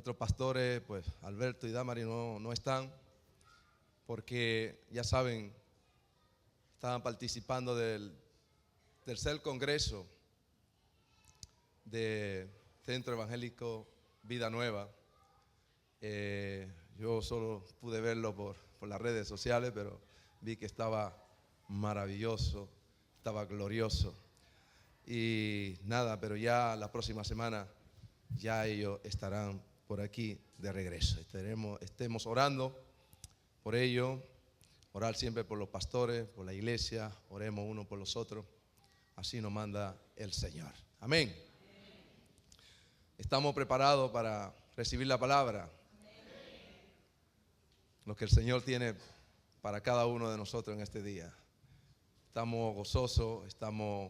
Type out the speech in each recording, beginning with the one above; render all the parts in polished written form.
Nuestros pastores, pues Alberto y Damari no están porque, ya saben, estaban participando del tercer congreso de Centro Evangélico Vida Nueva. Yo solo pude verlo por las redes sociales, pero vi que estaba maravilloso, estaba glorioso. Y nada, pero ya la próxima semana ya ellos estarán por aquí de regreso. Estemos orando por ellos, orar siempre por los pastores, por la iglesia, oremos uno por los otros. Así nos manda el Señor. Amén. ¿Estamos preparados para recibir la palabra? Lo que el Señor tiene para cada uno de nosotros en este día. Estamos gozosos, estamos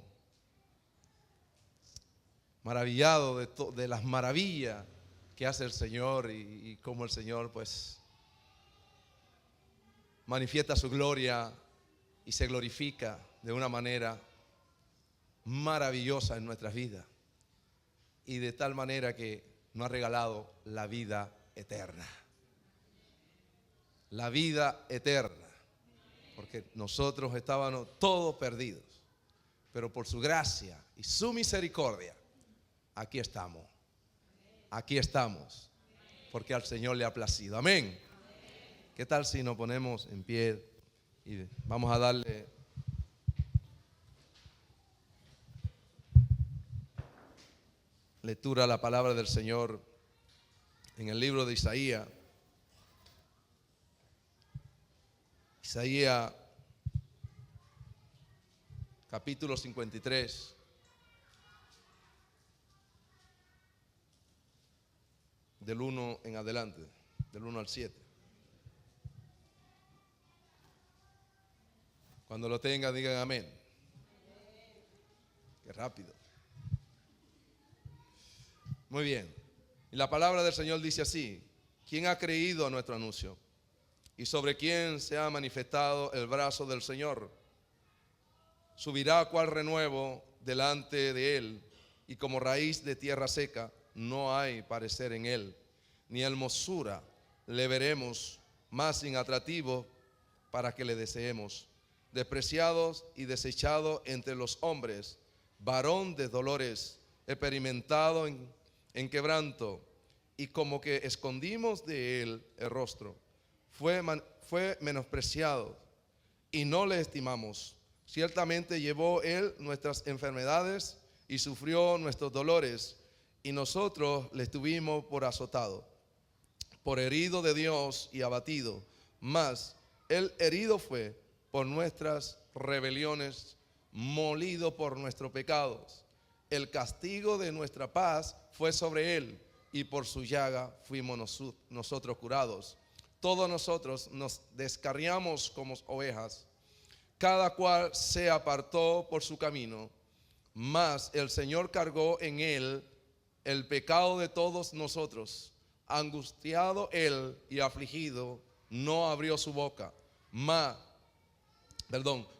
maravillados de las maravillas que hace el Señor y cómo el Señor pues manifiesta su gloria y se glorifica de una manera maravillosa en nuestras vidas, y de tal manera que nos ha regalado la vida eterna. La vida eterna, porque nosotros estábamos todos perdidos, pero por su gracia y su misericordia aquí estamos, porque al Señor le ha placido. Amén. ¿Qué tal si nos ponemos en pie y vamos a darle lectura a la palabra del Señor en el libro de Isaías? Isaías capítulo 53. Del 1 en adelante, del 1 al 7. Cuando lo tengan, digan amén. Qué rápido. Muy bien. Y la palabra del Señor dice así: ¿quién ha creído a nuestro anuncio? ¿Y sobre quién se ha manifestado el brazo del Señor? Subirá cual renuevo delante de él, y como raíz de tierra seca, no hay parecer en él, ni hermosura le veremos, más sin atractivo para que le deseemos. Despreciados y desechados entre los hombres, varón de dolores, experimentado en quebranto, y como que escondimos de él el rostro. Fue menospreciado y no le estimamos. Ciertamente llevó él nuestras enfermedades y sufrió nuestros dolores, y nosotros le tuvimos por azotado, por herido de Dios y abatido. Mas él herido fue por nuestras rebeliones, molido por nuestros pecados. El castigo de nuestra paz fue sobre él, y por su llaga fuimos nosotros curados. Todos nosotros nos descarriamos como ovejas, cada cual se apartó por su camino, mas el Señor cargó en él el pecado de todos nosotros. Angustiado él y afligido, no abrió su boca.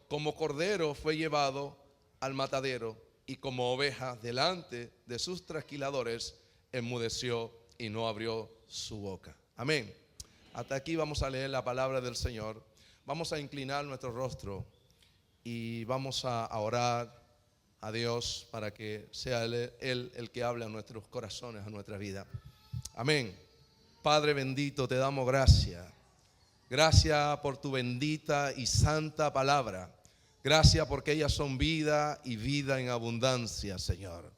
Como cordero fue llevado al matadero, y como oveja delante de sus trasquiladores enmudeció y no abrió su boca. Amén. Hasta aquí vamos a leer la palabra del Señor. Vamos a inclinar nuestro rostro y vamos a orar a Dios para que sea Él el que hable a nuestros corazones, a nuestra vida. Amén. Padre bendito, te damos gracias. Gracias por tu bendita y santa palabra. Gracias porque ellas son vida y vida en abundancia, Señor.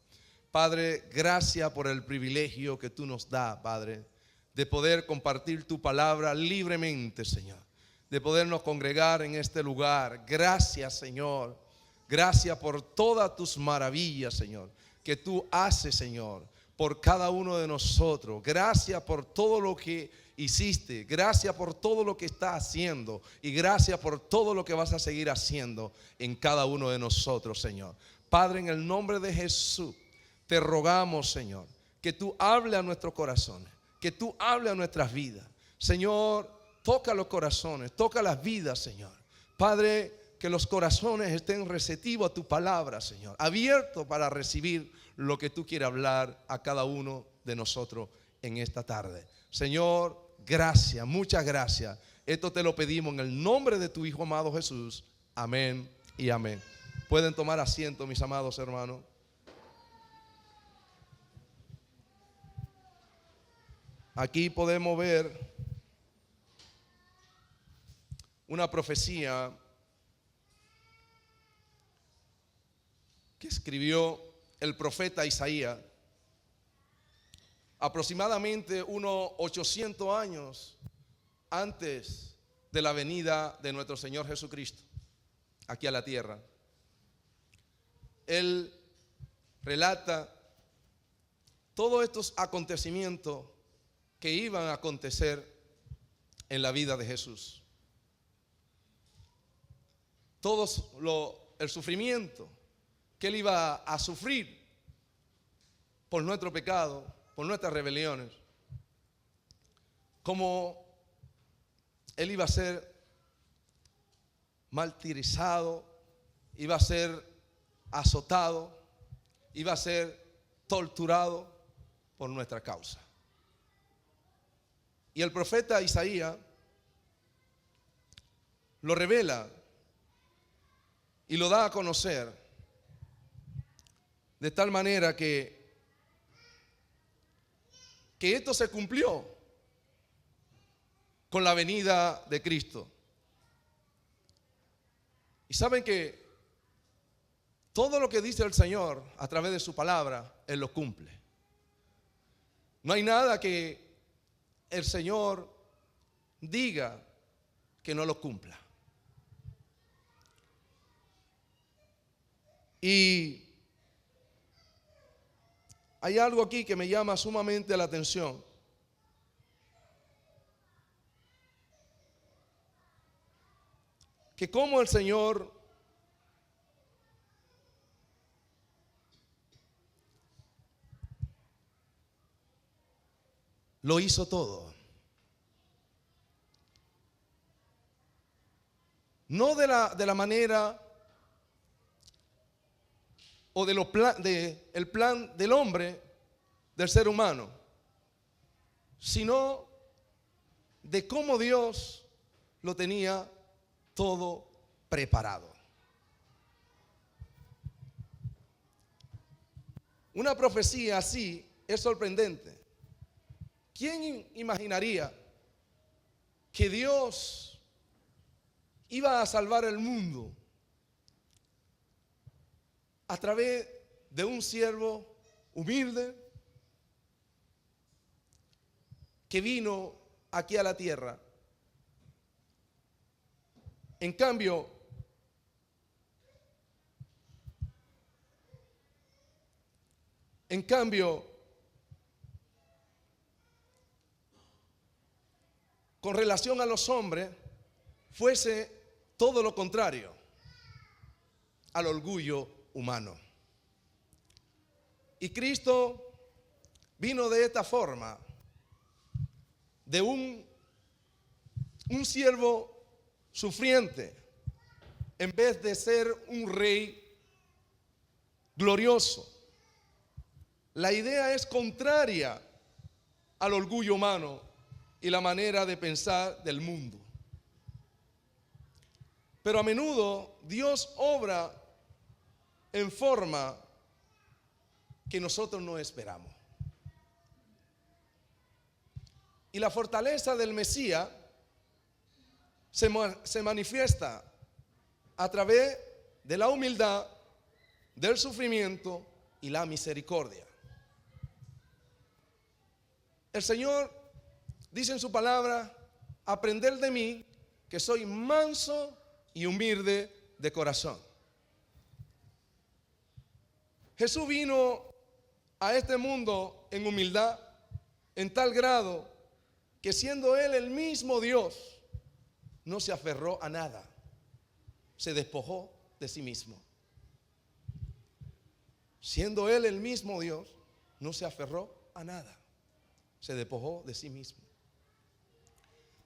Padre, gracias por el privilegio que tú nos das, Padre, de poder compartir tu palabra libremente, Señor, de podernos congregar en este lugar. Gracias, Señor. Gracias por todas tus maravillas, Señor, que tú haces, Señor, por cada uno de nosotros. Gracias por todo lo que hiciste. Gracias por todo lo que estás haciendo. Y gracias por todo lo que vas a seguir haciendo en cada uno de nosotros, Señor. Padre, en el nombre de Jesús, te rogamos, Señor, que tú hables a nuestros corazones, que tú hables a nuestras vidas. Señor, toca los corazones, toca las vidas, Señor. Padre, que los corazones estén receptivos a tu palabra, Señor, abiertos para recibir lo que tú quieres hablar a cada uno de nosotros en esta tarde. Señor, gracias, muchas gracias. Esto te lo pedimos en el nombre de tu Hijo amado Jesús. Amén y amén. Pueden tomar asiento, mis amados hermanos. Aquí podemos ver una profecía que escribió el profeta Isaías aproximadamente unos 800 años antes de la venida de nuestro Señor Jesucristo aquí a la tierra. Él relata todos estos acontecimientos que iban a acontecer en la vida de Jesús. El sufrimiento que Él iba a sufrir por nuestro pecado, por nuestras rebeliones. Como Él iba a ser martirizado, iba a ser azotado, iba a ser torturado por nuestra causa. Y el profeta Isaías lo revela y lo da a conocer de tal manera que esto se cumplió con la venida de Cristo. Y saben que todo lo que dice el Señor a través de su palabra, Él lo cumple. No hay nada que el Señor diga que no lo cumpla. Y hay algo aquí que me llama sumamente la atención. Que como el Señor lo hizo todo. No de la manera o el plan del hombre, del ser humano, sino de cómo Dios lo tenía todo preparado. Una profecía así es sorprendente. ¿Quién imaginaría que Dios iba a salvar el mundo a través de un siervo humilde que vino aquí a la tierra? En cambio, con relación a los hombres, fuese todo lo contrario al orgullo humano. Y Cristo vino de esta forma, de un siervo sufriente, en vez de ser un rey glorioso. La idea es contraria al orgullo humano y la manera de pensar del mundo. Pero a menudo Dios obra en forma que nosotros no esperamos. Y la fortaleza del Mesías se manifiesta a través de la humildad, del sufrimiento y la misericordia. El Señor dice en su palabra: aprended de mí, que soy manso y humilde de corazón. Jesús vino a este mundo en humildad, en tal grado que siendo Él el mismo Dios, no se aferró a nada, se despojó de sí mismo. Siendo Él el mismo Dios, no se aferró a nada, se despojó de sí mismo.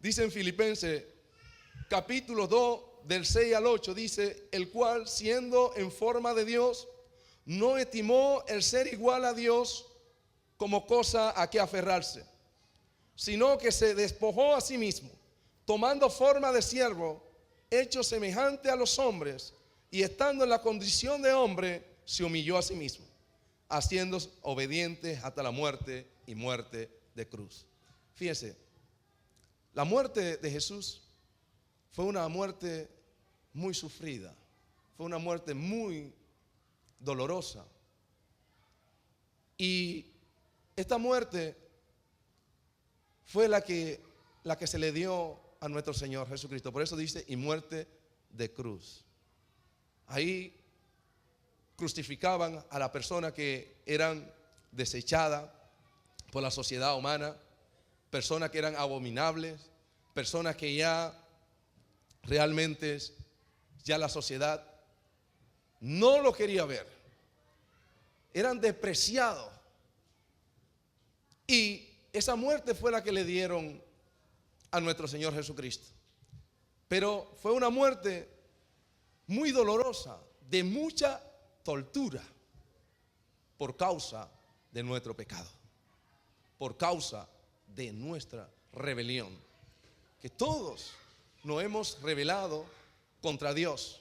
Dice en Filipenses capítulo 2 del 6 al 8, dice: el cual, siendo en forma de Dios, no estimó el ser igual a Dios como cosa a que aferrarse, sino que se despojó a sí mismo, tomando forma de siervo, hecho semejante a los hombres, y estando en la condición de hombre, se humilló a sí mismo, haciéndose obediente hasta la muerte y muerte de cruz. Fíjense, la muerte de Jesús fue una muerte muy sufrida, fue una muerte muy dolorosa. Y esta muerte fue la que se le dio a nuestro Señor Jesucristo. Por eso dice, y muerte de cruz. Ahí crucificaban a la persona que eran desechadas por la sociedad humana, personas que eran abominables, personas que ya realmente ya la sociedad no lo quería ver, eran despreciados. Y esa muerte fue la que le dieron a nuestro Señor Jesucristo. Pero fue una muerte muy dolorosa, de mucha tortura, por causa de nuestro pecado, por causa de nuestra rebelión, que todos nos hemos rebelado contra Dios,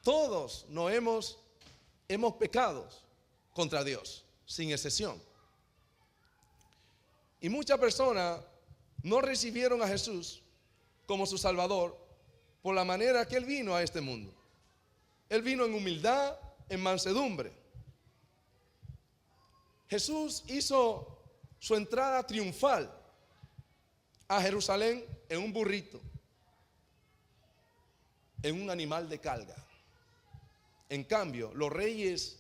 todos nos hemos pecado contra Dios, sin excepción. Y muchas personas no recibieron a Jesús como su Salvador por la manera que Él vino a este mundo. Él vino en humildad, en mansedumbre. Jesús hizo su entrada triunfal a Jerusalén en un burrito, en un animal de carga. En cambio, los reyes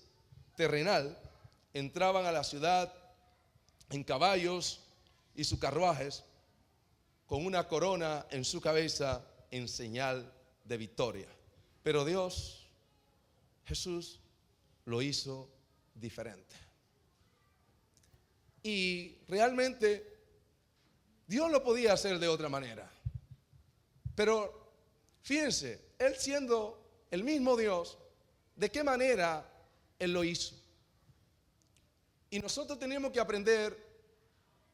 terrenal entraban a la ciudad en caballos y sus carruajes, con una corona en su cabeza en señal de victoria. Pero Dios, Jesús, lo hizo diferente. Y realmente Dios lo podía hacer de otra manera. Pero fíjense, Él siendo el mismo Dios, ¿de qué manera Él lo hizo? Y nosotros tenemos que aprender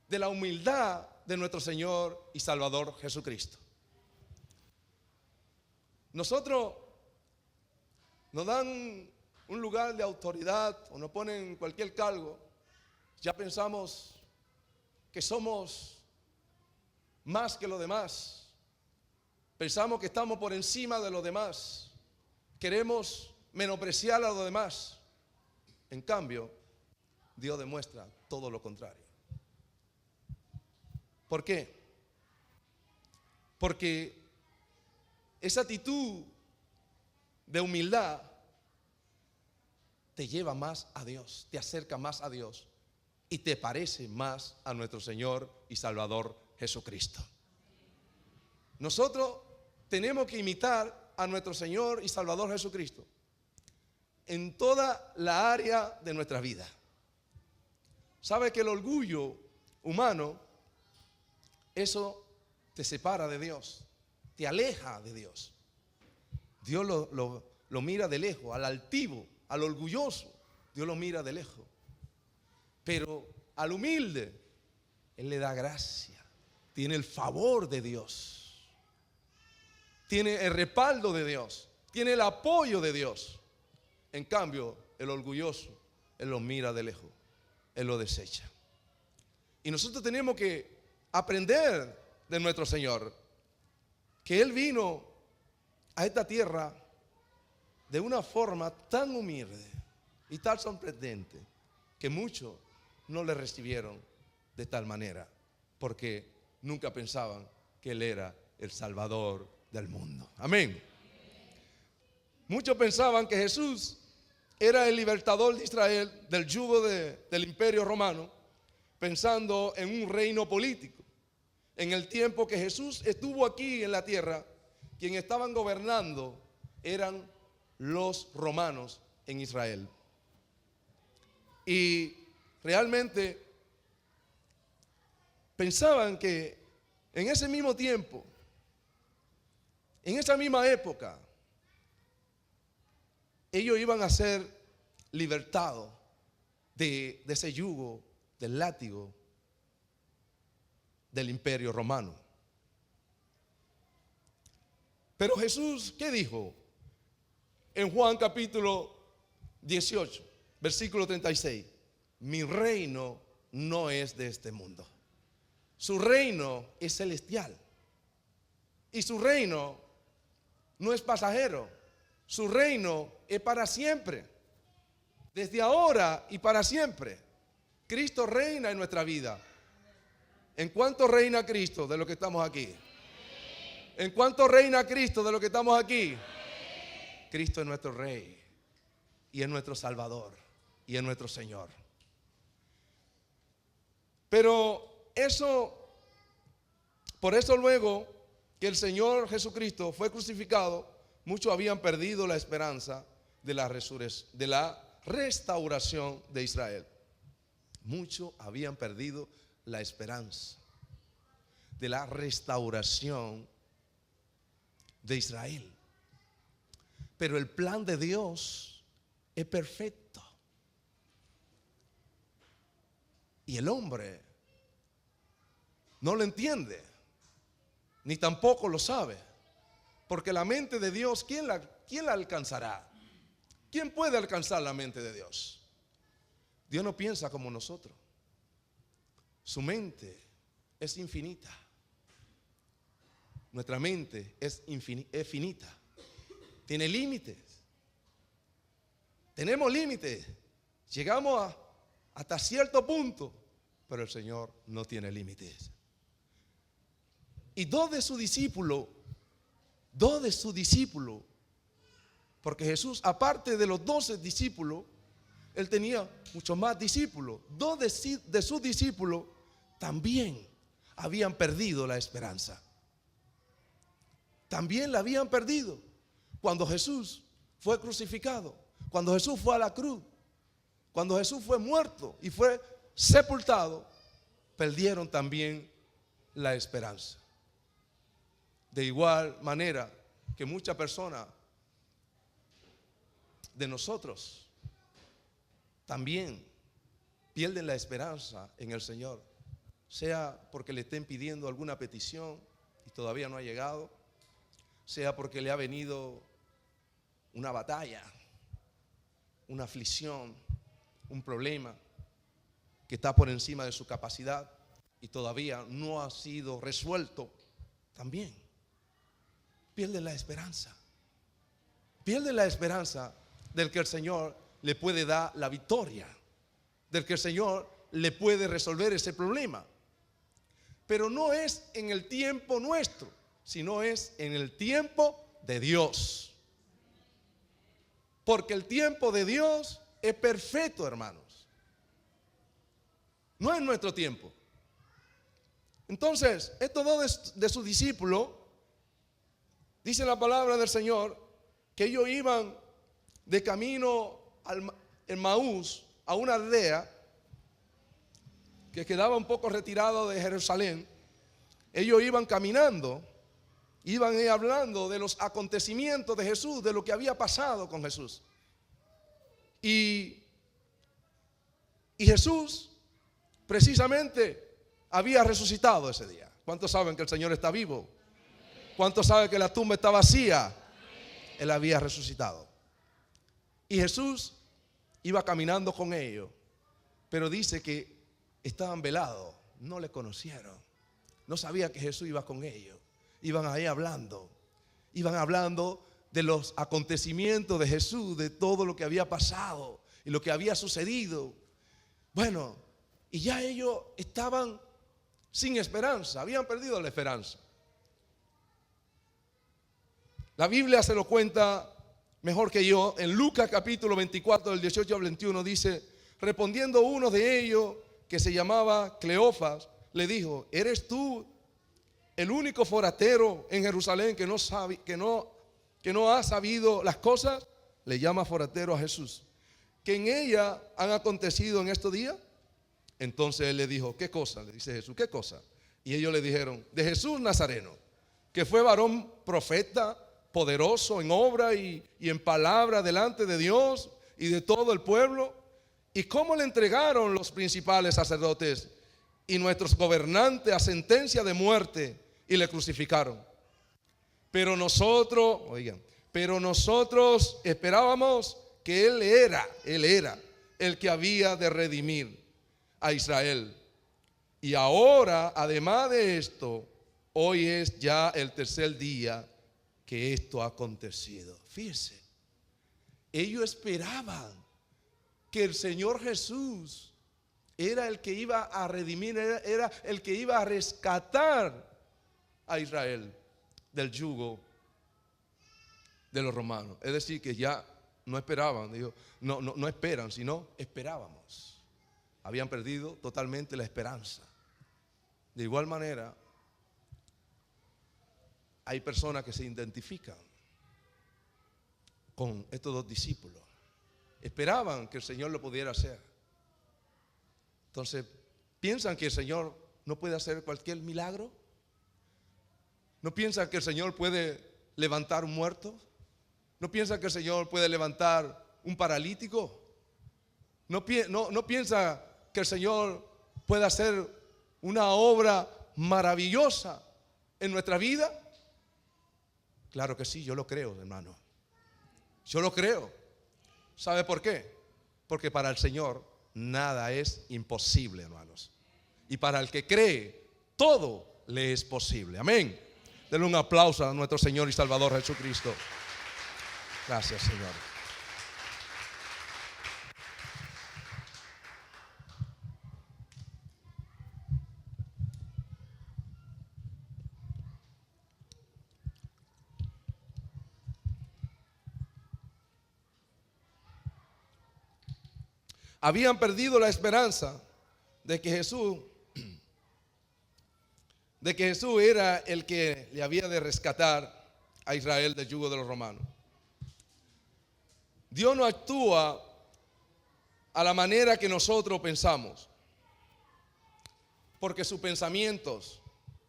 de la humildad de nuestro Señor y Salvador Jesucristo. Nosotros nos dan un lugar de autoridad o nos ponen cualquier cargo, ya pensamos que somos más que los demás, pensamos que estamos por encima de los demás, queremos menospreciar a los demás. En cambio, Dios demuestra todo lo contrario. ¿Por qué? Porque esa actitud de humildad te lleva más a Dios, te acerca más a Dios y te parece más a nuestro Señor y Salvador Jesucristo. Nosotros tenemos que imitar a nuestro Señor y Salvador Jesucristo en toda la área de nuestra vida. ¿Sabe que el orgullo humano, eso te separa de Dios, te aleja de Dios? Dios lo mira de lejos, al altivo, al orgulloso, Dios lo mira de lejos. Pero al humilde, Él le da gracia, tiene el favor de Dios, tiene el respaldo de Dios, tiene el apoyo de Dios. En cambio, el orgulloso, Él lo mira de lejos, Él lo desecha. Y nosotros tenemos que aprender de nuestro Señor, que Él vino a esta tierra de una forma tan humilde y tan sorprendente que muchos no le recibieron de tal manera, porque nunca pensaban que Él era el Salvador del mundo. Amén. Muchos pensaban que Jesús era el libertador de Israel del yugo del imperio romano, pensando en un reino político. En el tiempo que Jesús estuvo aquí en la tierra, quienes estaban gobernando eran los romanos en Israel. Y realmente pensaban que en ese mismo tiempo, en esa misma época, ellos iban a ser libertados de ese yugo del látigo del imperio romano. Pero Jesús, ¿qué dijo? En Juan capítulo 18, versículo 36. Mi reino no es de este mundo. Su reino es celestial. Y su reino no es pasajero. Su reino es para siempre. Desde ahora y para siempre. Cristo reina en nuestra vida. ¿En cuánto reina Cristo de lo que estamos aquí? ¿En cuánto reina Cristo de lo que estamos aquí? Cristo es nuestro Rey y es nuestro Salvador y es nuestro Señor. Pero por eso luego que el Señor Jesucristo fue crucificado, muchos habían perdido la esperanza de la restauración de Israel. Muchos habían perdido la esperanza de la restauración de Israel. Pero el plan de Dios es perfecto. Y el hombre no lo entiende, ni tampoco lo sabe. Porque la mente de Dios, ¿quién la alcanzará? ¿Quién puede alcanzar la mente de Dios? Dios no piensa como nosotros. Su mente es infinita. Nuestra mente es finita. Tiene límites. Tenemos límites. Llegamos hasta cierto punto, pero el Señor no tiene límites. Y dos de sus discípulos, porque Jesús, aparte de los 12 discípulos, Él tenía muchos más discípulos. Dos de sus discípulos también habían perdido la esperanza. También la habían perdido cuando Jesús fue crucificado, cuando Jesús fue a la cruz, cuando Jesús fue muerto y fue sepultado, perdieron también la esperanza. De igual manera que muchas personas de nosotros también pierden la esperanza en el Señor, sea porque le estén pidiendo alguna petición y todavía no ha llegado, sea porque le ha venido una batalla, una aflicción, un problema que está por encima de su capacidad y todavía no ha sido resuelto. También pierden la esperanza. Pierden la esperanza del que el Señor le puede dar la victoria, del que el Señor le puede resolver ese problema. Pero no es en el tiempo nuestro, sino es en el tiempo de Dios. Porque el tiempo de Dios es perfecto, hermanos. No es nuestro tiempo. Entonces, estos dos de sus discípulos, dice la palabra del Señor, que ellos iban de camino en Maús, a una aldea que quedaba un poco retirado de Jerusalén. Ellos iban caminando, iban hablando de los acontecimientos de Jesús, de lo que había pasado con Jesús. Y Jesús precisamente había resucitado ese día. ¿Cuántos saben que el Señor está vivo? ¿Cuántos saben que la tumba está vacía? Él había resucitado. Y Jesús iba caminando con ellos, pero dice que estaban velados, no le conocieron, no sabía que Jesús iba con ellos. Iban ahí hablando de los acontecimientos de Jesús, de todo lo que había pasado y lo que había sucedido. Bueno, y ya ellos estaban sin esperanza, habían perdido la esperanza. La Biblia se lo cuenta mejor que yo. En Lucas capítulo 24 del 18 al 21 dice: respondiendo uno de ellos, que se llamaba Cleofas, le dijo: ¿eres tú el único forastero en Jerusalén que no ha sabido las cosas? Le llama forastero a Jesús, que en ella han acontecido en estos días. Entonces él le dijo: ¿qué cosa? Le dice Jesús: ¿qué cosa? Y ellos le dijeron: de Jesús Nazareno, que fue varón profeta, poderoso en obra y en palabra delante de Dios y de todo el pueblo, ¿Y cómo le entregaron los principales sacerdotes y nuestros gobernantes a sentencia de muerte y le crucificaron? Pero nosotros, oigan, pero nosotros esperábamos que Él era el que había de redimir a Israel. Y ahora, además de esto, hoy es ya el tercer día que esto ha acontecido. Fíjense, ellos esperaban que el Señor Jesús era el que iba a redimir, era el que iba a rescatar a Israel del yugo de los romanos. Es decir, que ya no esperaban, digo, no esperan, sino esperábamos. Habían perdido totalmente la esperanza. De igual manera, hay personas que se identifican con estos dos discípulos. Esperaban que el Señor lo pudiera hacer. Entonces, ¿piensan que el Señor no puede hacer cualquier milagro? ¿No piensan que el Señor puede levantar un muerto? ¿No piensan que el Señor puede levantar un paralítico? ¿No piensa que el Señor puede hacer una obra maravillosa en nuestra vida? Claro que sí, yo lo creo, hermano. Yo lo creo. ¿Sabe por qué? Porque para el Señor nada es imposible, hermanos. Y para el que cree, todo le es posible. Amén. Denle un aplauso a nuestro Señor y Salvador Jesucristo. Gracias, Señor. Habían perdido la esperanza de que Jesús era el que le había de rescatar a Israel del yugo de los romanos. Dios no actúa a la manera que nosotros pensamos, porque sus pensamientos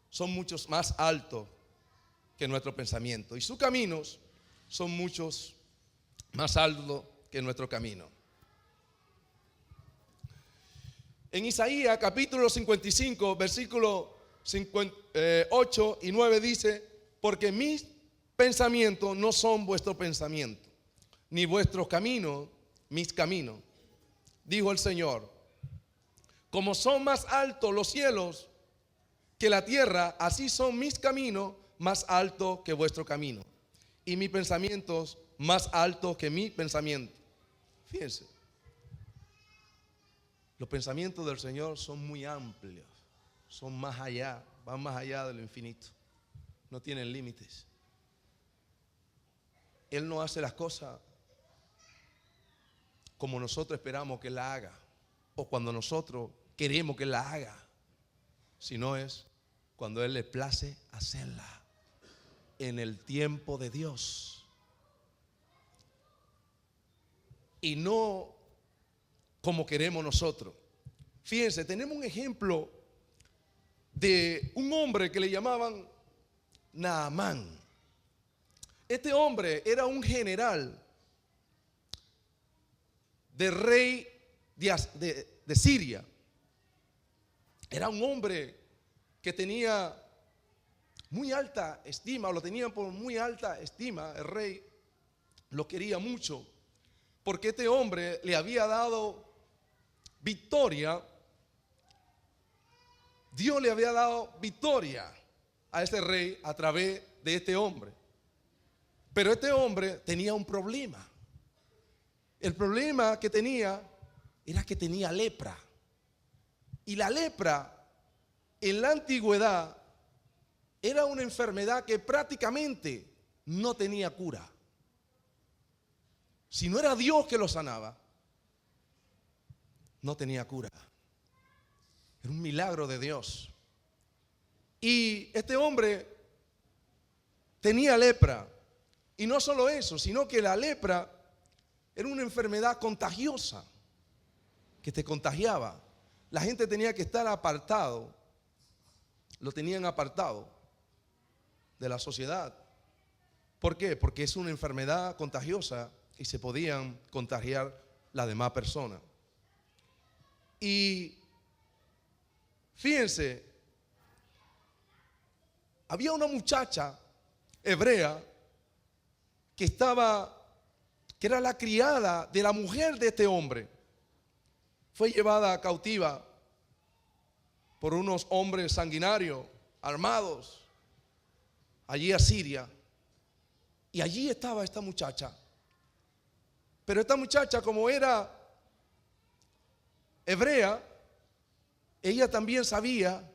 son muchos más altos que nuestros pensamientos, y sus caminos son muchos más altos que nuestro camino. En Isaías capítulo 55, versículos 8 y 9 dice: porque mis pensamientos no son vuestros pensamientos, ni vuestros caminos mis caminos, dijo el Señor. Como son más altos los cielos que la tierra, así son mis caminos más altos que vuestro camino, y mis pensamientos más altos que mi pensamiento. Fíjense, los pensamientos del Señor son muy amplios, son más allá, van más allá de lo infinito, no tienen límites. Él no hace las cosas como nosotros esperamos que Él la haga, o cuando nosotros queremos que Él la haga, sino es cuando Él le place hacerla en el tiempo de Dios, y no como queremos nosotros. Fíjense, tenemos un ejemplo de un hombre que le llamaban Naamán. Este hombre era un general del rey de Siria. Era un hombre que tenía muy alta estima, o lo tenían por muy alta estima. El rey lo quería mucho, porque este hombre le había dado victoria. Dios le había dado victoria a este rey a través de este hombre. Pero este hombre tenía un problema. El problema que tenía era que tenía lepra. Y la lepra en la antigüedad era una enfermedad que prácticamente no tenía cura. Si no era Dios que lo sanaba, no tenía cura. Era un milagro de Dios. Y este hombre tenía lepra. Y no solo eso, sino que la lepra era una enfermedad contagiosa que te contagiaba. La gente tenía que estar apartado. Lo tenían apartado de la sociedad. ¿Por qué? Porque es una enfermedad contagiosa y se podían contagiar las demás personas. Y fíjense, había una muchacha hebrea que era la criada de la mujer de este hombre. Fue llevada cautiva por unos hombres sanguinarios, armados, allí a Siria. Y allí estaba esta muchacha. Pero esta muchacha, como era hebrea, ella también sabía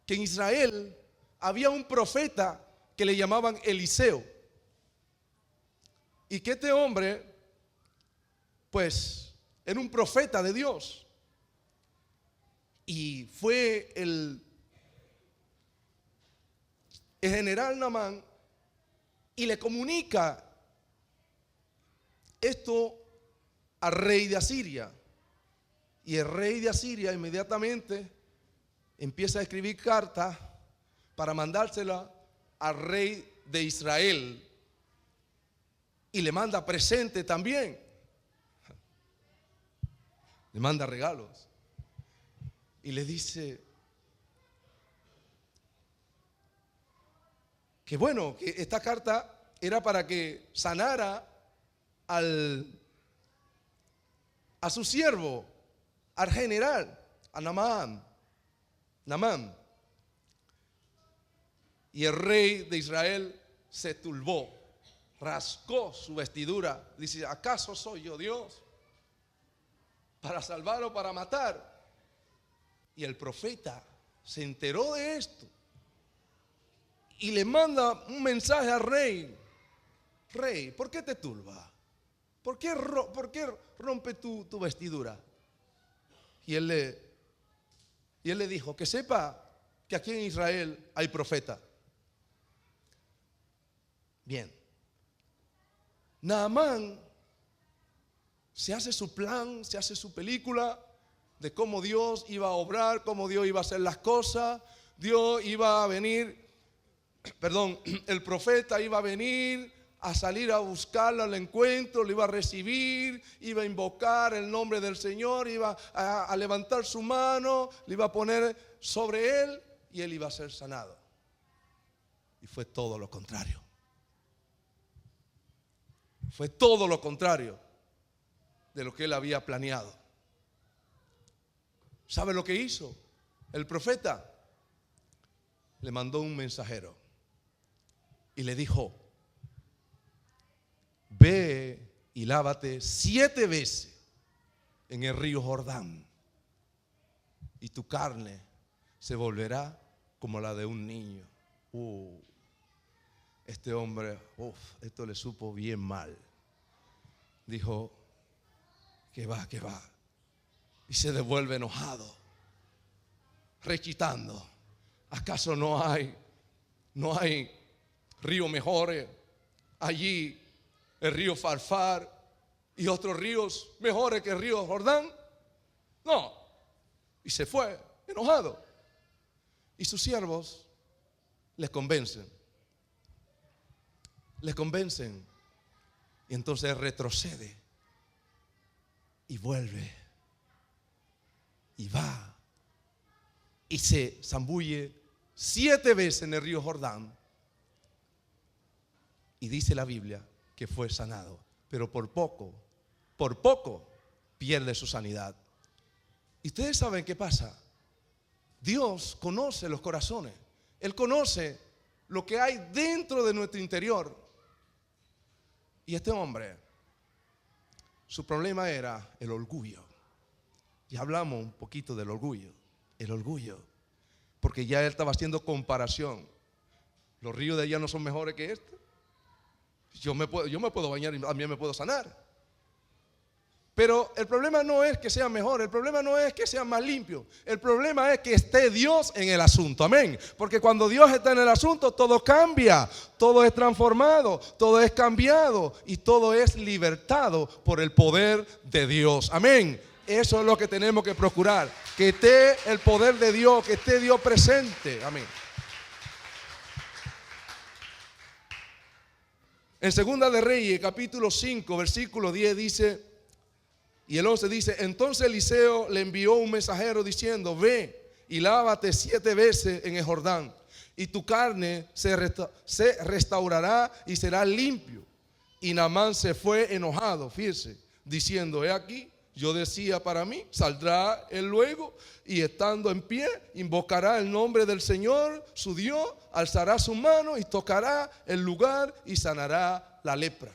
que en Israel había un profeta que le llamaban Eliseo. Y que este hombre, pues, era un profeta de Dios. Y fue el general Naamán y le comunica esto al rey de Asiria. Y el rey de Asiria inmediatamente empieza a escribir cartas para mandársela al rey de Israel. Y le manda presente también. Le manda regalos. Y le dice que bueno, que esta carta era para que sanara a su siervo, al general, a Naamán. Y el rey de Israel se turbó, rascó su vestidura. Dice: ¿acaso soy yo Dios para salvar o para matar? Y el profeta se enteró de esto y le manda un mensaje al rey: rey, ¿por qué te turba? ¿Por qué rompe tu vestidura? Y él le dijo: que sepa que aquí en Israel hay profeta. Bien, Naamán se hace su plan, se hace su película de cómo Dios iba a obrar, cómo Dios iba a hacer las cosas. Dios iba a venir, el profeta iba a venir a salir a buscarlo al encuentro, lo iba a recibir, iba a invocar el nombre del Señor, iba a levantar su mano, le iba a poner sobre él y él iba a ser sanado. Y fue todo lo contrario. Fue todo lo contrario de lo que él había planeado. ¿Sabe lo que hizo el profeta? Le mandó un mensajero y le dijo: ve y lávate 7 veces en el río Jordán y tu carne se volverá como la de un niño. Este hombre, esto le supo bien mal. Dijo: que va. Y se devuelve enojado, rechitando: ¿acaso no hay ríos mejores? Allí el río Farfar y otros ríos mejores que el río Jordán. No. Y se fue enojado. Y sus siervos les convencen. Y entonces retrocede y vuelve y va y se zambulle 7 veces en el río Jordán. Y dice la Biblia que fue sanado, pero por poco pierde su sanidad. Y ustedes saben qué pasa. Dios conoce los corazones. Él conoce lo que hay dentro de nuestro interior. Y este hombre, su problema era el orgullo. Ya hablamos un poquito del orgullo. El orgullo. Porque ya él estaba haciendo comparación. Los ríos de allá no son mejores que este. Yo me puedo bañar y a mí me puedo sanar. Pero el problema no es que sea mejor, el problema no es que sea más limpio, el problema es que esté Dios en el asunto, amén. Porque cuando Dios está en el asunto, todo cambia, todo es transformado, todo es cambiado y todo es libertado por el poder de Dios, amén. Eso es lo que tenemos que procurar, que esté el poder de Dios, que esté Dios presente, amén. En Segunda de Reyes, capítulo 5, versículo 10 dice: Y el 11 dice: entonces Eliseo le envió un mensajero diciendo: ve y lávate 7 veces en el Jordán, y tu carne se restaurará y será limpio. Y Naamán se fue enojado, fíjese, diciendo: he aquí, yo decía para mí, saldrá él luego, y estando en pie, invocará el nombre del Señor, su Dios, alzará su mano y tocará el lugar y sanará la lepra.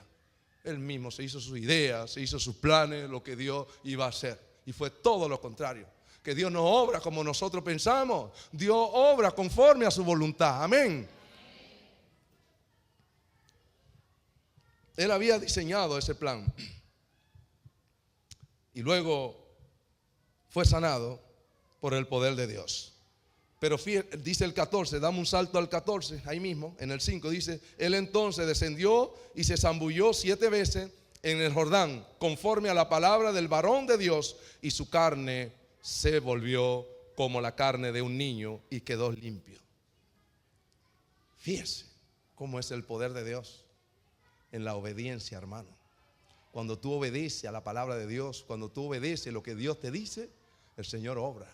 Él mismo se hizo sus ideas, se hizo sus planes, lo que Dios iba a hacer. Y fue todo lo contrario. Que Dios no obra como nosotros pensamos. Dios obra conforme a su voluntad. Amén. Él había diseñado ese plan. Y luego fue sanado por el poder de Dios. Pero dice el 14, dame un salto al 14, ahí mismo, en el 5 dice: él entonces descendió y se zambulló 7 veces en el Jordán, conforme a la palabra del varón de Dios, y su carne se volvió como la carne de un niño y quedó limpio. Fíjese cómo es el poder de Dios en la obediencia, hermano. Cuando tú obedeces a la palabra de Dios, cuando tú obedeces lo que Dios te dice, el Señor obra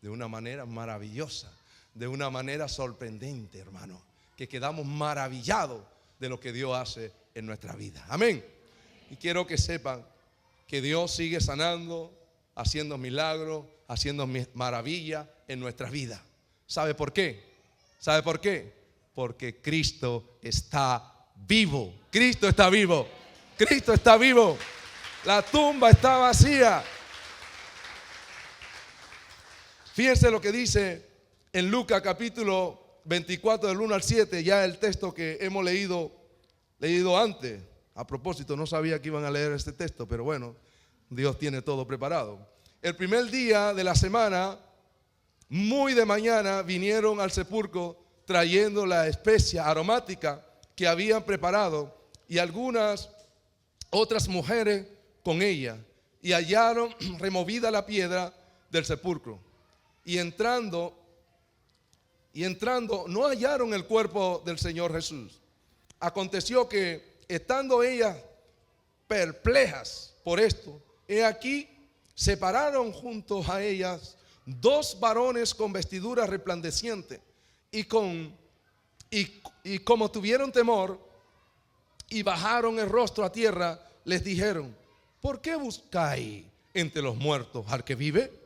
de una manera maravillosa, de una manera sorprendente, hermano, que quedamos maravillados de lo que Dios hace en nuestra vida. Amén. Y quiero que sepan que Dios sigue sanando, haciendo milagros, haciendo maravillas en nuestras vidas. ¿Sabe por qué? ¿Sabe por qué? Porque Cristo está vivo. Cristo está vivo. Cristo está vivo. La tumba está vacía. Fíjense lo que dice en Lucas capítulo 24 del 1 al 7, ya el texto que hemos leído antes. A propósito, no sabía que iban a leer este texto, pero bueno, Dios tiene todo preparado. El primer día de la semana, muy de mañana, vinieron al sepulcro trayendo la especia aromática que habían preparado, y algunas otras mujeres con ella, y hallaron removida la piedra del sepulcro. Y entrando, no hallaron el cuerpo del Señor Jesús. Aconteció que, estando ellas perplejas por esto, he aquí, se pararon junto a ellas 2 varones con vestiduras resplandecientes, y como tuvieron temor y bajaron el rostro a tierra, les dijeron: ¿por qué buscáis entre los muertos al que vive?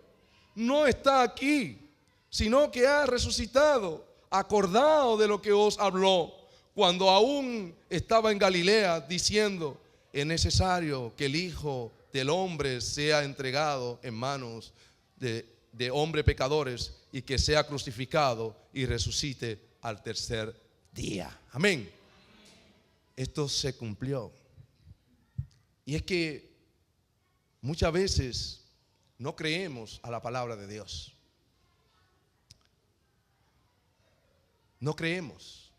No está aquí, sino que ha resucitado. Acordado de lo que os habló cuando aún estaba en Galilea, diciendo: es necesario que el Hijo del Hombre sea entregado en manos de hombres pecadores, y que sea crucificado y resucite al tercer día. Amén. Esto se cumplió. Y es que muchas veces no creemos a la palabra de Dios. No creemos.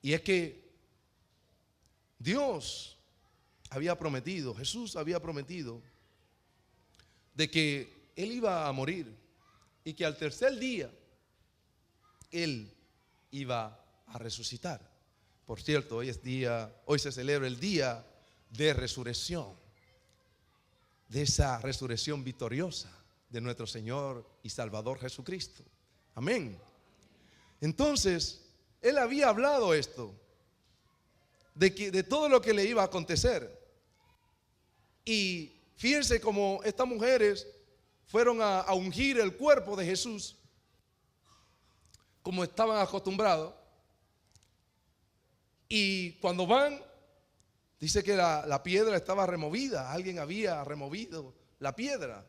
Y es que Dios había prometido, Jesús había prometido, de que Él iba a morir y que al tercer día Él iba a resucitar. Por cierto, hoy se celebra el día de resurrección, de esa resurrección victoriosa de nuestro Señor y Salvador Jesucristo. Amén. Entonces, Él había hablado esto, de todo lo que le iba a acontecer. Y fíjense cómo estas mujeres fueron a ungir el cuerpo de Jesús, como estaban acostumbrados. Y cuando van, dice que la piedra estaba removida. Alguien había removido la piedra.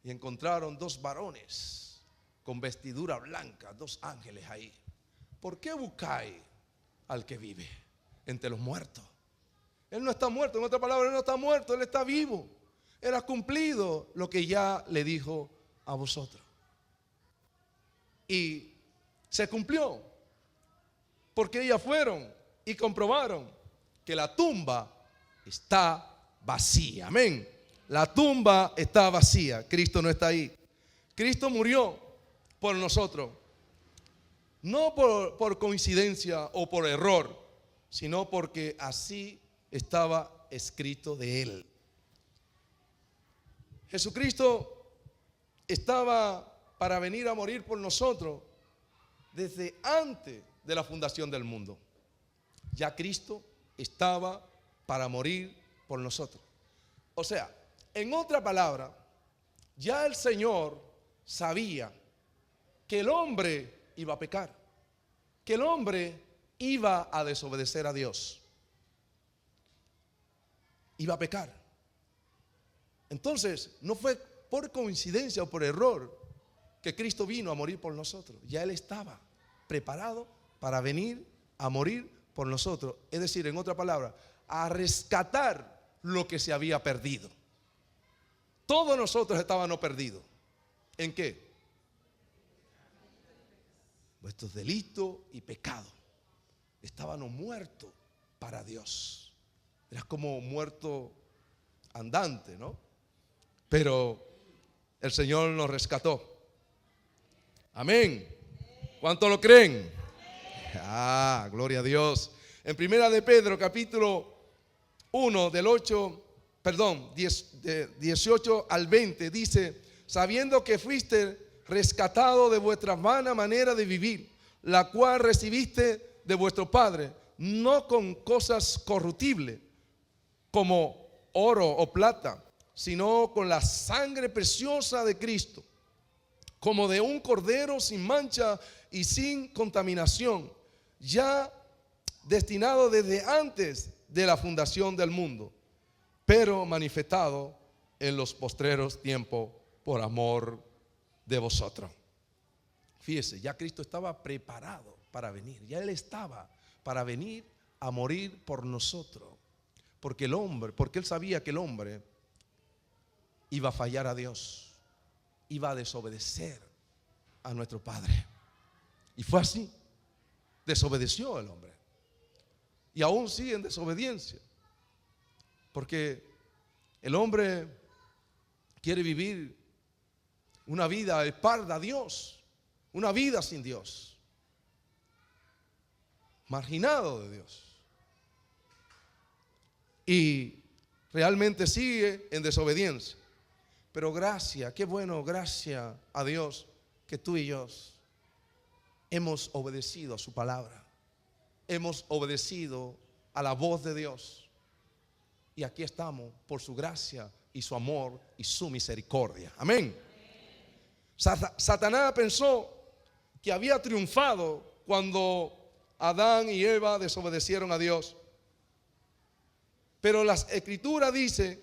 Y encontraron 2 varones con vestidura blanca, 2 ángeles ahí. ¿Por qué buscáis al que vive entre los muertos? Él no está muerto, en otra palabra, Él no está muerto, Él está vivo. Él ha cumplido lo que ya le dijo a vosotros. Y se cumplió, porque ellas fueron y comprobaron que la tumba está vacía. Amén. La tumba está vacía. Cristo no está ahí. Cristo murió por nosotros, no por coincidencia o por error, sino porque así estaba escrito de Él. Jesucristo estaba para venir a morir por nosotros desde antes de la fundación del mundo. Ya Cristo estaba para morir por nosotros. O sea, en otra palabra, ya el Señor sabía que el hombre iba a pecar, que el hombre iba a desobedecer a Dios, iba a pecar. Entonces, no fue por coincidencia o por error que Cristo vino a morir por nosotros. Ya Él estaba preparado para venir a morir por nosotros. Es decir, en otra palabra, a rescatar lo que se había perdido. Todos nosotros estábamos perdidos. ¿En qué? Nuestros delitos y pecados. Estábamos muertos para Dios. Eras como muerto andante, ¿no? Pero el Señor nos rescató. Amén. ¿Cuántos lo creen? Ah, gloria a Dios. En primera de Pedro, capítulo 1, del 18 al 20, dice: sabiendo que fuiste rescatado de vuestra vana manera de vivir, la cual recibiste de vuestro Padre, no con cosas corruptibles, como oro o plata, sino con la sangre preciosa de Cristo, como de un cordero sin mancha y sin contaminación, ya destinado desde antes de la fundación del mundo, pero manifestado en los postreros tiempos por amor de vosotros. Fíjese, ya Cristo estaba preparado para venir, ya Él estaba para venir a morir por nosotros, porque Él sabía que el hombre iba a fallar a Dios, iba a desobedecer a nuestro Padre. Y fue así, desobedeció el hombre. Y aún sigue en desobediencia, porque el hombre quiere vivir una vida espalda a Dios, una vida sin Dios, marginado de Dios, y realmente sigue en desobediencia. Pero gracias, qué bueno, gracias a Dios que tú y yo hemos obedecido a su palabra, hemos obedecido a la voz de Dios, y aquí estamos por su gracia y su amor y su misericordia. Amén. Satanás pensó que había triunfado cuando Adán y Eva desobedecieron a Dios, pero las Escrituras dicen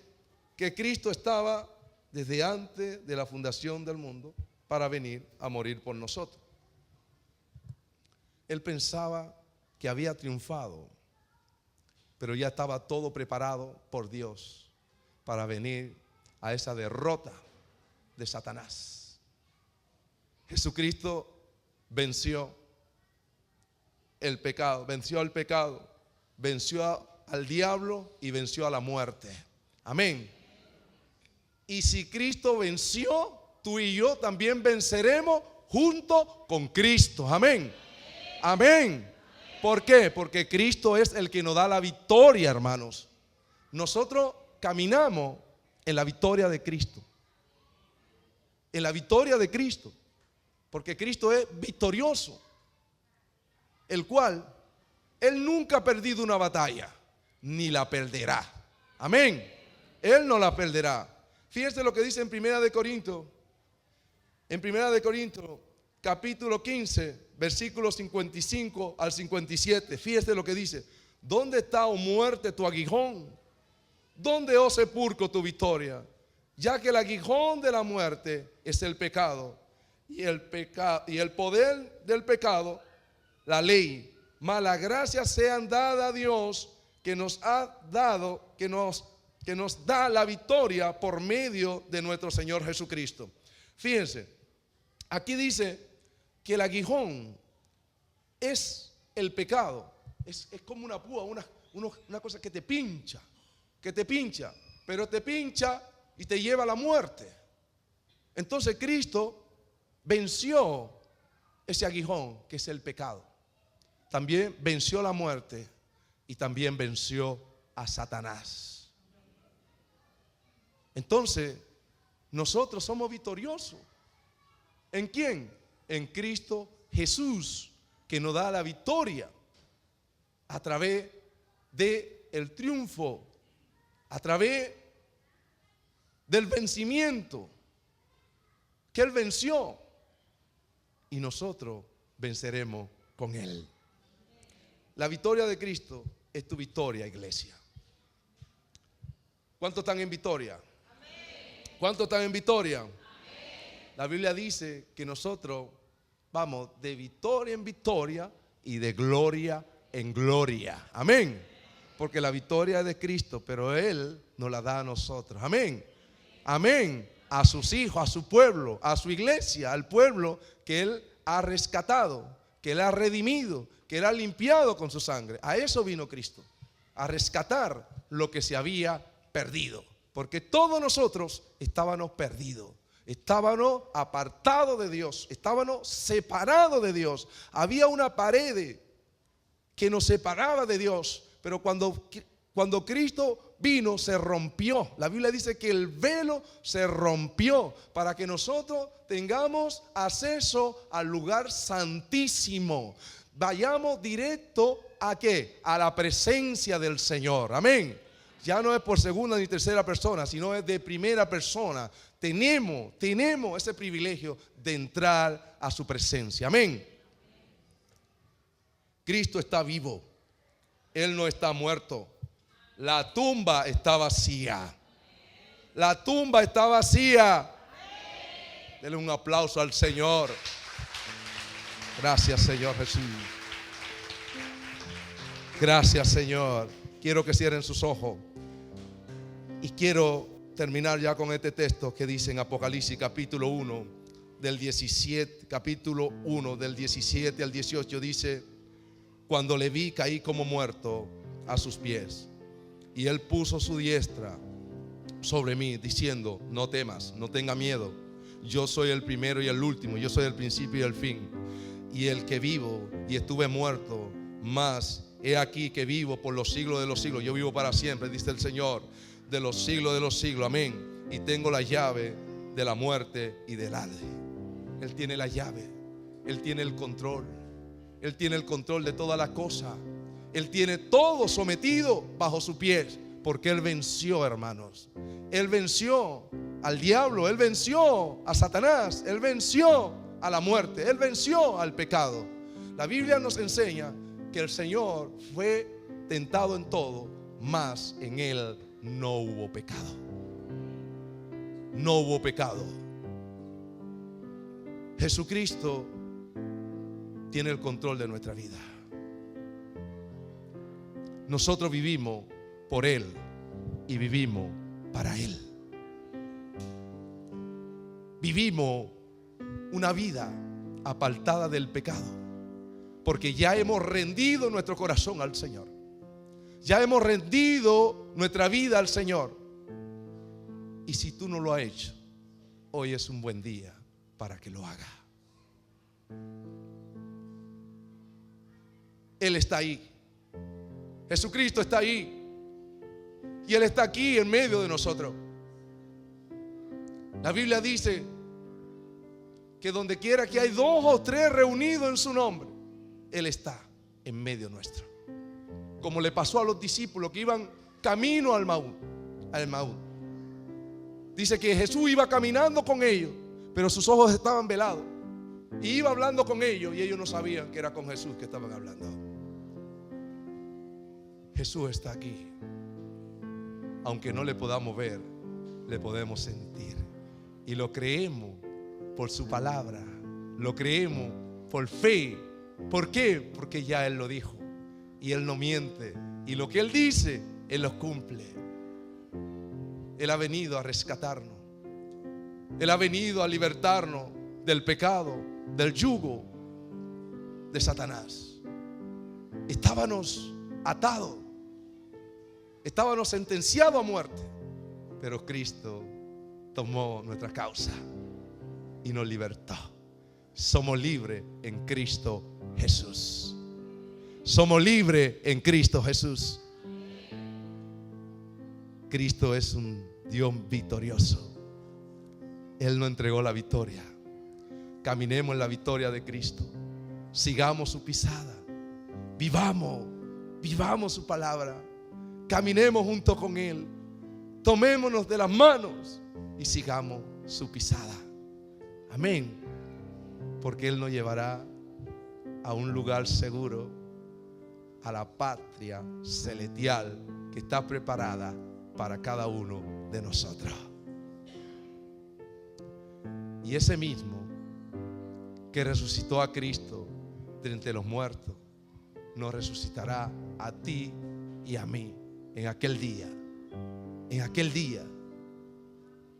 que Cristo estaba desde antes de la fundación del mundo para venir a morir por nosotros. Él pensaba que había triunfado, pero ya estaba todo preparado por Dios para venir a esa derrota de Satanás. Jesucristo venció el pecado, venció al diablo y venció a la muerte. Amén. Y si Cristo venció, tú y yo también venceremos junto con Cristo. Amén. Amén. ¿Por qué? Porque Cristo es el que nos da la victoria, hermanos. Nosotros caminamos en la victoria de Cristo. En la victoria de Cristo. Porque Cristo es victorioso, el cual Él nunca ha perdido una batalla, ni la perderá. Amén. Él no la perderá. Fíjense lo que dice en Primera de Corintios, capítulo 15, versículos 55 al 57. Fíjense lo que dice: ¿dónde está, oh muerte, tu aguijón? ¿Dónde, oh sepulcro, tu victoria? Ya que el aguijón de la muerte es el pecado, y el poder del pecado, la ley. Mas las gracias sean dadas a Dios, que nos ha dado, que nos da la victoria por medio de nuestro Señor Jesucristo. Fíjense, aquí dice que el aguijón es el pecado. Es como una púa, una cosa que te pincha, pero te pincha y te lleva a la muerte. Entonces Cristo venció ese aguijón que es el pecado. También venció la muerte y también venció a Satanás. Entonces, nosotros somos victoriosos. ¿En quién? En Cristo Jesús, que nos da la victoria a través del triunfo, a través del vencimiento, que Él venció, y nosotros venceremos con Él. La victoria de Cristo es tu victoria, iglesia. ¿Cuántos están en victoria? ¿Cuántos están en victoria? La Biblia dice que nosotros vamos de victoria en victoria y de gloria en gloria. Amén. Porque la victoria es de Cristo, pero Él nos la da a nosotros. Amén. Amén. A sus hijos, a su pueblo, a su iglesia, al pueblo que Él ha rescatado, que Él ha redimido, que Él ha limpiado con su sangre. A eso vino Cristo, a rescatar lo que se había perdido. Porque todos nosotros estábamos perdidos. Estábamos apartados de Dios, estábamos separados de Dios. Había una pared que nos separaba de Dios, pero cuando Cristo vino se rompió. La Biblia dice que el velo se rompió para que nosotros tengamos acceso al lugar santísimo. Vayamos directo ¿a qué? A la presencia del Señor. Amén. Ya no es por segunda ni tercera persona, sino es de primera persona. Tenemos ese privilegio de entrar a su presencia. Amén. Cristo está vivo. Él no está muerto. La tumba está vacía. La tumba está vacía. Denle un aplauso al Señor. Gracias, Señor Jesús. Gracias, Señor. Quiero que cierren sus ojos. Y quiero terminar ya con este texto que dice en Apocalipsis capítulo 1 del 17, capítulo 1 del 17 al 18 dice: cuando le vi caí como muerto a sus pies, y Él puso su diestra sobre mí diciendo: no temas, no tenga miedo, yo soy el primero y el último, yo soy el principio y el fin, y el que vivo y estuve muerto, mas he aquí que vivo por los siglos de los siglos. Yo vivo para siempre, dice el Señor, de los siglos, amén. Y tengo la llave de la muerte y del Hades. Él tiene la llave, Él tiene el control, Él tiene el control de todas las cosas. Él tiene todo sometido bajo sus pies, porque Él venció, hermanos. Él venció al diablo, Él venció a Satanás, Él venció a la muerte, Él venció al pecado. La Biblia nos enseña que el Señor fue tentado en todo, mas en Él no hubo pecado. No hubo pecado. Jesucristo tiene el control de nuestra vida. Nosotros vivimos por Él y vivimos para Él. Vivimos una vida apartada del pecado, porque ya hemos rendido nuestro corazón al Señor. Ya hemos rendido nuestra vida al Señor. Y si tú no lo has hecho, hoy es un buen día para que lo hagas. Él está ahí. Jesucristo está ahí. Y Él está aquí en medio de nosotros. La Biblia dice que donde quiera que hay 2 o 3 reunidos en su nombre, Él está en medio nuestro. Como le pasó a los discípulos que iban camino al Maús. Dice que Jesús iba caminando con ellos, pero sus ojos estaban velados. Y iba hablando con ellos y ellos no sabían que era con Jesús que estaban hablando. Jesús está aquí. Aunque no le podamos ver, le podemos sentir. Y lo creemos por su palabra. Lo creemos por fe. ¿Por qué? Porque ya Él lo dijo. Y Él no miente. Y lo que Él dice, Él lo cumple. Él ha venido a rescatarnos. Él ha venido a libertarnos del pecado, del yugo de Satanás. Estábamos atados. Estábamos sentenciados a muerte. Pero Cristo tomó nuestra causa y nos libertó. Somos libres en Cristo Jesús. Somos libres en Cristo Jesús. Cristo es un Dios victorioso. Él nos entregó la victoria. Caminemos en la victoria de Cristo. Sigamos su pisada. Vivamos su palabra. Caminemos junto con Él. Tomémonos de las manos y sigamos su pisada. Amén. Porque Él nos llevará a un lugar seguro, a la patria celestial que está preparada para cada uno de nosotros. Y ese mismo que resucitó a Cristo de entre los muertos, nos resucitará a ti y a mí en aquel día. En aquel día.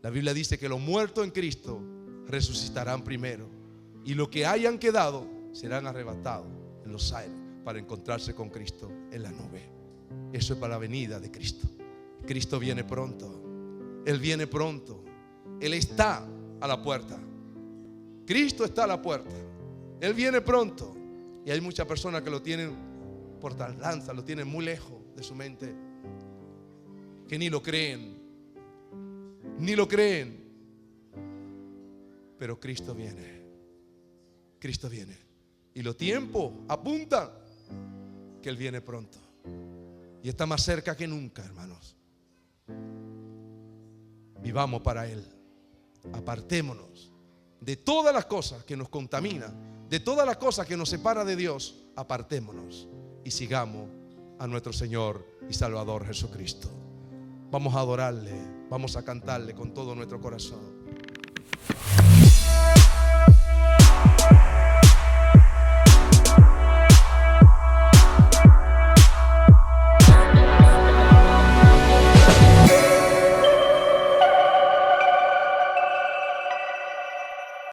La Biblia dice que los muertos en Cristo resucitarán primero, y los que hayan quedado serán arrebatados en los aires para encontrarse con Cristo en la nube. Eso es para la venida de Cristo. Cristo viene pronto. Él viene pronto. Él está a la puerta. Cristo está a la puerta. Él viene pronto. Y hay muchas personas que lo tienen por tardanza, lo tienen muy lejos de su mente, que ni lo creen. Ni lo creen. Pero Cristo viene. Cristo viene. Y los tiempos apuntan que Él viene pronto. Y está más cerca que nunca, hermanos. Vivamos para Él. Apartémonos de todas las cosas que nos contaminan, de todas las cosas que nos separan de Dios. Apartémonos y sigamos a nuestro Señor y Salvador Jesucristo. Vamos a adorarle, vamos a cantarle con todo nuestro corazón.